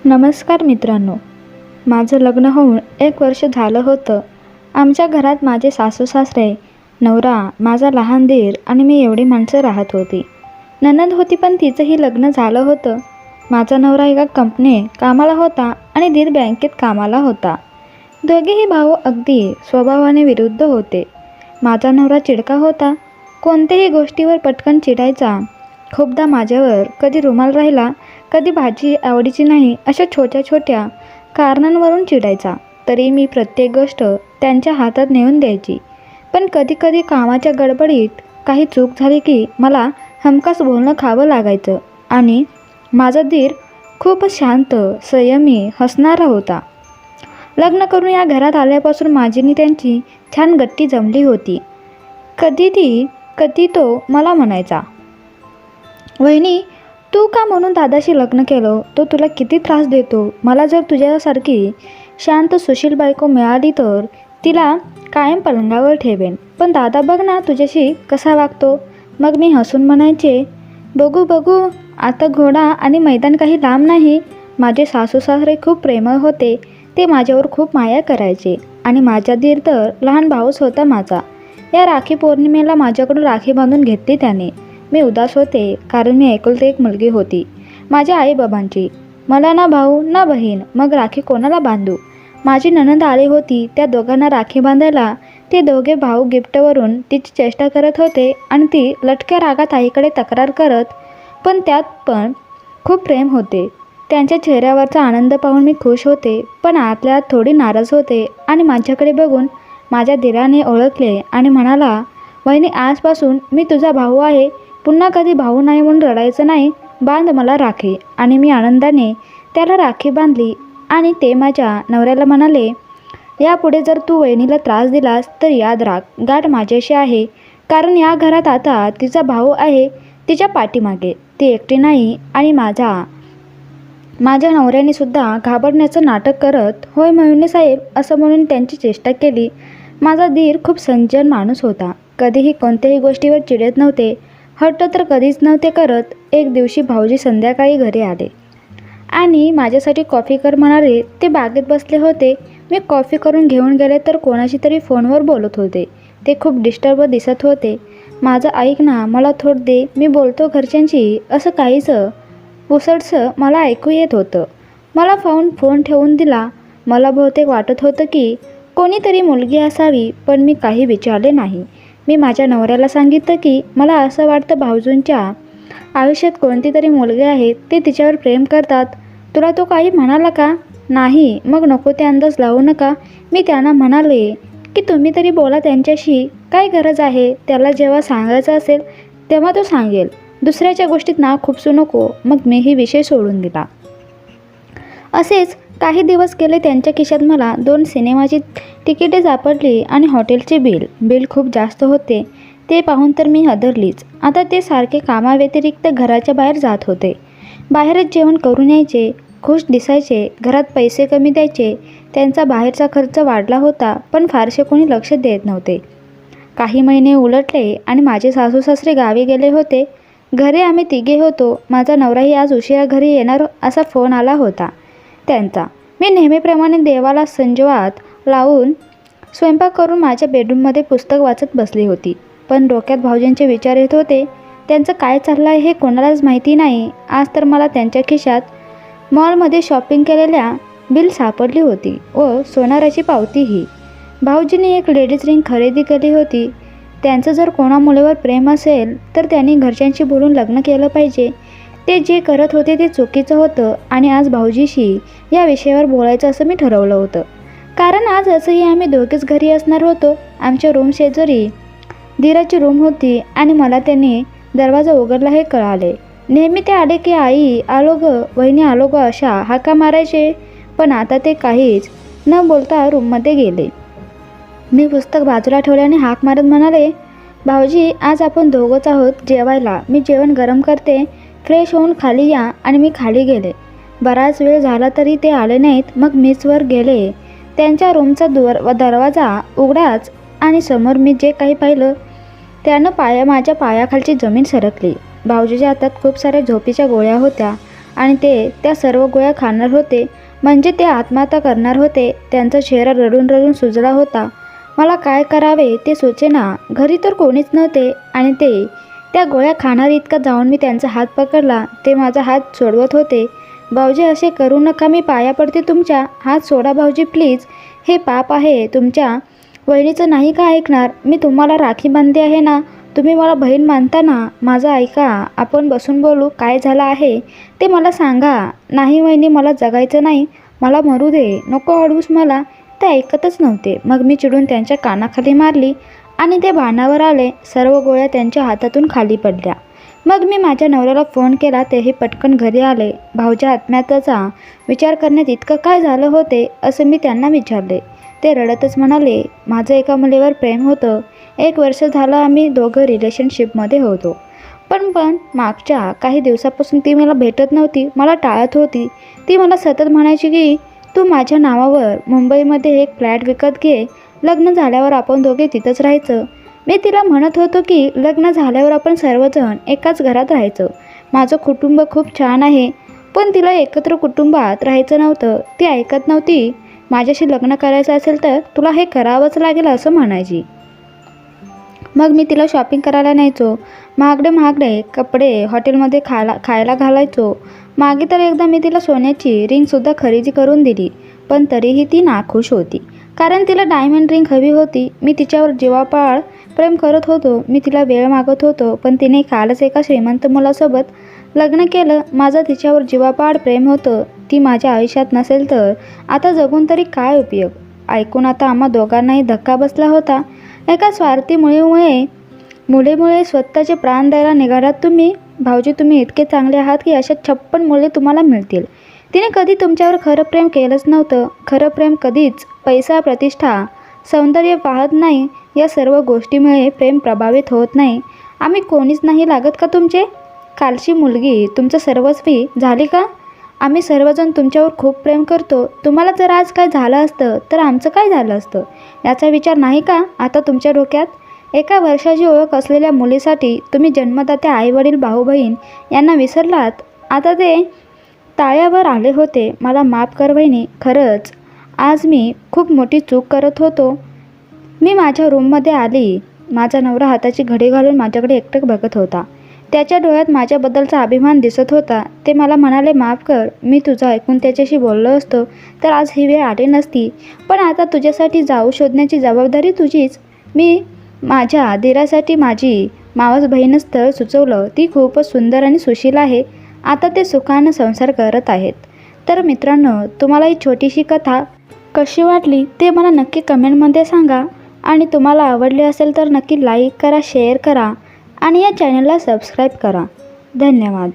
नमस्कार मित्रांनो, माझं लग्न होऊन 1 वर्ष झालं होतं. आमच्या घरात माझे सासू-सासरे, नवरा, माझा लहान दीर आणि मी एवढी माणसं राहत होती. नणंद होती पण तिचंही लग्न झालं होतं. माझा नवरा एका कंपनीत कामाला होता आणि दीर बँकेत कामाला होता. दोघेही भाऊ अगदी स्वभावाने विरुद्ध होते. माझा नवरा चिडका होता. कोणत्याही गोष्टीवर पटकन चिडायचा. खूपदा माझ्यावर कधी रुमाल राहिला, कधी भाजी आवडीची नाही अशा छोट्या छोट्या कारणांवरून चिडायचा. तरी मी प्रत्येक गोष्ट त्यांच्या हातात नेऊन द्यायची. पण कधी कधी कामाच्या गडबडीत काही चूक झाली की मला हमखास बोलणं खावं लागायचं. आणि माझा दीर खूपच शांत, संयमी, हसणारा होता. लग्न करून या घरात आल्यापासून माझी आणि त्यांची छान गट्टी जमली होती. कधी तो मला म्हणायचा, वहिनी, तू का म्हणून दादाशी लग्न केलं? तो तुला किती त्रास देतो. मला जर तुझ्यासारखी शांत सुशील बायको मिळाली तर तिला कायम पलंगावर ठेवेन. पण दादा बघ ना तुझ्याशी कसा वागतो. मग मी हसून म्हणायचे, बघू बघू, आता घोडा आणि मैदान काही लांब नाही. माझे सासू सासरे खूप प्रेमळ होते. ते माझ्यावर खूप माया करायचे. आणि माझा दीर तर लहान भाऊच होता माझा. या राखी पौर्णिमेला माझ्याकडून राखी बांधून घेतली त्याने. मी उदास होते कारण मी एकुलती एक मुलगी होती माझ्या आईबाबांची. मला ना भाऊ ना बहीण, मग राखी कोणाला बांधू. माझी नणंद आली होती. त्या दोघांना राखी बांधायला ते दोघे भाऊ गिफ्टवरून तिची चेष्टा करत होते आणि ती लटक्या रागात आईकडे तक्रार करत. पण त्यात पण खूप प्रेम होते. त्यांच्या चेहऱ्यावरचा आनंद पाहून मी खुश होते, पण आतल्या आत थोडी नाराज होते. आणि माझ्याकडे बघून माझ्या दिराने ओळखले आणि म्हणाला, वहिनी, आजपासून मी तुझा भाऊ आहे. पुन्हा कधी भाऊ नाही म्हणून रडायचं नाही. बांध मला राखी. आणि मी आनंदाने त्याला राखी बांधली. आणि ते माझ्या नवऱ्याला म्हणाले, यापुढे जर तू वहिनीला त्रास दिलास तर याद राख, गाठ माझ्याशी आहे. कारण या घरात आता तिचा भाऊ आहे तिच्या पाठीमागे. ती एकटी नाही. आणि माझ्या नवऱ्याने सुद्धा घाबरण्याचं नाटक करत, होय मोहिनी साहेब असं म्हणून त्यांची चेष्टा केली. माझा दीर खूप सज्जन माणूस होता. कधीही कोणत्याही गोष्टीवर चिडत नव्हते. हट्ट तर कधीच नव्हते करत. एक दिवशी भाऊजी संध्याकाळी घरी आले आणि माझ्यासाठी कॉफी कर म्हणाले. ते बागेत बसले होते. मी कॉफी करून घेऊन गेले तर कोणाशी तरी फोनवर बोलत होते. ते खूप डिस्टर्ब दिसत होते. माझं ऐक ना, मला थोडं दे, मी बोलतो घरच्यांशी, असं काहीचं पुसटसं मला ऐकू येत होतं. मला फोन ठेवून दिला. मला बहुतेक वाटत होतं की कोणीतरी मुलगी असावी, पण मी काही विचारले नाही. मी माझ्या नवऱ्याला सांगितलं की मला असं वाटतं भाऊजींच्या आयुष्यात कोणती तरी मुलगी आहे. ते तिच्यावर प्रेम करतात. तुला तो काही म्हणाला का? नाही. मग नको ते अंदाज लावू नका. मी त्यांना म्हणाले की तुम्ही तरी बोला त्यांच्याशी, काय गरज आहे. त्याला जेव्हा सांगायचं असेल तेव्हा तो सांगेल. दुसऱ्याच्या गोष्टीत नाक खुपसू नको. मग मीही विषय सोडून दिला. असेच काही दिवस गेले. त्यांच्या खिशात मला 2 सिनेमाची तिकिटे सापडली आणि हॉटेलचे बिल खूप जास्त होते. ते पाहून तर मी हादरलीच. आता ते सारखे कामाव्यतिरिक्त घराच्या बाहेर जात होते. बाहेरच जेवण करून यायचे. खुश दिसायचे. घरात पैसे कमी द्यायचे. त्यांचा बाहेरचा खर्च वाढला होता, पण फारसे कोणी लक्ष देत नव्हते. काही महिने उलटले आणि माझे सासू सासरे गावी गेले होते. घरी आम्ही तिघे होतो. माझा नवराही आज उशिरा घरी येणार असा फोन आला होता त्यांचा. मी नेहमीप्रमाणे देवाला संजवात लावून स्वयंपाक करून माझ्या बेडरूममध्ये पुस्तक वाचत बसली होती. पण डोक्यात भाऊजींचे विचार येत होते. त्यांचं काय चाललं आहे हे कोणालाच माहिती नाही. आज तर मला त्यांच्या खिशात मॉलमध्ये शॉपिंग केलेल्या बिल सापडली होती व सोनाराची पावतीही. भाऊजींनी एक लेडीज रिंग खरेदी केली होती. त्यांचं जर कोणा मुलीवर प्रेम असेल तर त्यांनी घरच्यांशी बोलून लग्न केलं पाहिजे. ते जे करत होते ते चुकीचं होतं आणि आज भाऊजीशी या विषयावर बोलायचं असं मी ठरवलं होतं. कारण आज असंही आम्ही दोघेच घरी असणार होतो. आमच्या रूम शेजारी धीराची रूम होती आणि मला त्यांनी दरवाजा उघडला हे कळाले. नेहमी ते आले की आई आलो ग, वहिनी आलो ग अशा हाका मारायचे. पण आता ते काहीच न बोलता रूममध्ये गेले. मी पुस्तक बाजूला ठेवल्याने हाक मारत म्हणाले, भाऊजी आज आपण दोघंच आहोत जेवायला. मी जेवण गरम करते, फ्रेश होऊन खाली या. आणि मी खाली गेले. बराच वेळ झाला तरी ते आले नाहीत. मग मीचवर गेले. त्यांच्या रूमचा दरवाजा उघडाच आणि समोर मी जे काही पाहिलं त्यानं माझ्या पायाखालची जमीन सरकली. भाऊजीच्या हातात खूप साऱ्या झोपीच्या गोळ्या होत्या आणि ते त्या सर्व गोळ्या खाणार होते, म्हणजे ते आत्महत्या करणार होते. त्यांचा चेहरा रडून रडून सुजला होता. मला काय करावे ते सुचेना. घरी तर कोणीच नव्हते आणि ते त्या गोळ्या खाणार इतका जाऊन मी त्यांचा हात पकडला. ते माझा हात सोडवत होते. भाऊजी, असे करू नका, मी पाया पडते तुमच्या. हात सोडा भाऊजी प्लीज, हे पाप आहे. तुमच्या वहिनीचं नाही का ऐकणार? मी तुम्हाला राखी बांधली आहे ना, तुम्ही मला बहीण मानता ना. माझं ऐका, आपण बसून बोलू. काय झालं आहे ते मला सांगा. नाही वहिनी, मला जगायचं नाही, मला मरू दे, नको अडवूस मला. ते ऐकतच नव्हते. मग मी चिडून त्यांच्या कानाखाली मारली आणि ते भानावर आले. सर्व गोळ्या त्यांच्या हातातून खाली पडल्या. मग मी माझ्या नवऱ्याला फोन केला. तेही पटकन घरी आले. भाऊजी आत्महत्येचा विचार करण्यात इतकं काय झालं होते असं मी त्यांना विचारले. ते रडतच म्हणाले, माझं एका मुलीवर प्रेम होतं. 1 वर्ष झालं आम्ही दोघं रिलेशनशिपमध्ये होतो. पण मागच्या काही दिवसापासून ती मला भेटत नव्हती, मला टाळत होती. ती मला सतत म्हणायची की तू माझ्या नावावर मुंबईमध्ये एक फ्लॅट विकत घे, लग्न झाल्यावर आपण दोघे तिथंच राहायचं. मी तिला म्हणत होतो की लग्न झाल्यावर आपण सर्वजण एकाच घरात राहायचं. माझं कुटुंब खूप छान आहे. पण तिला एकत्र कुटुंबात राहायचं नव्हतं. ती ऐकत नव्हती. माझ्याशी लग्न करायचं असेल तर तुला हे करावंच लागेल असं म्हणायची. मग मी तिला शॉपिंग करायला न्यायचो. महागडे कपडे हॉटेलमध्ये खायला घालायचो. मागे तर एकदा मी तिला सोन्याची रिंगसुद्धा खरेदी करून दिली. पण तरीही ती नाखुश होती, कारण तिला डायमंड रिंग हवी होती. मी तिच्यावर जीवापाड प्रेम करत होतो. मी तिला वेळ मागत होतो, पण तिने कालच एका श्रीमंत मुलासोबत लग्न केलं. माझं तिच्यावर जीवापाड प्रेम होतं. ती माझ्या आयुष्यात नसेल तर आता जगून तरी काय उपयोग? ऐकून आता आम्हा दोघांनाही धक्का बसला होता. एका स्वार्थी मुलीमुळे स्वतःचे प्राण द्यायला निघालात तुम्ही. भाऊजी, तुम्ही इतके चांगले आहात की अशा 56 मुले तुम्हाला मिळतील. तिने कधी तुमच्यावर खरं प्रेम केलंच नव्हतं. खरं प्रेम कधीच पैसा, प्रतिष्ठा, सौंदर्य पाहत नाही. या सर्व गोष्टीमुळे प्रेम प्रभावित होत नाही. आम्ही कोणीच नाही लागत का तुमचे? कालची मुलगी तुमचं सर्वस्वी झाली का? आम्ही सर्वजण तुमच्यावर खूप प्रेम करतो. तुम्हाला जर आज काय झालं असतं तर आमचं काय झालं असतं याचा विचार नाही का आता तुमच्या डोक्यात? 1 वर्षाची ओळख असलेल्या मुलीसाठी तुम्ही जन्मदाते आईवडील, भाऊ बहीण यांना विसरलात. आता ते ताळ्यावर आले होते. मला माफ कर वहिनी, खरंच आज मी खूप मोठी चूक करत होतो. मी माझ्या रूममध्ये आली. माझा नवरा हाताची घडी घालून माझ्याकडे एकटक बघत होता. त्याच्या डोळ्यात माझ्याबद्दलचा अभिमान दिसत होता. ते मला म्हणाले, माफ कर, मी तुझं ऐकून त्याच्याशी बोललो असतो तर आज ही वेळ आली नसती. पण आता तुझ्यासाठी जाऊ शोधण्याची जबाबदारी तुझीच. मी माझ्या दिरासाठी माझी मावस बहीण स्थळ सुचवलं. ती खूपच सुंदर आणि सुशील आहे. आता ते सुखानं संसार करत आहेत. तर मित्रांनो, तुम्हाला ही छोटीशी कथा कशी वाटली ते मला नक्की कमेंटमध्ये सांगा. आणि तुम्हाला आवडली असेल तर नक्की लाईक करा, शेअर करा आणि या चॅनलला सबस्क्राईब करा. धन्यवाद.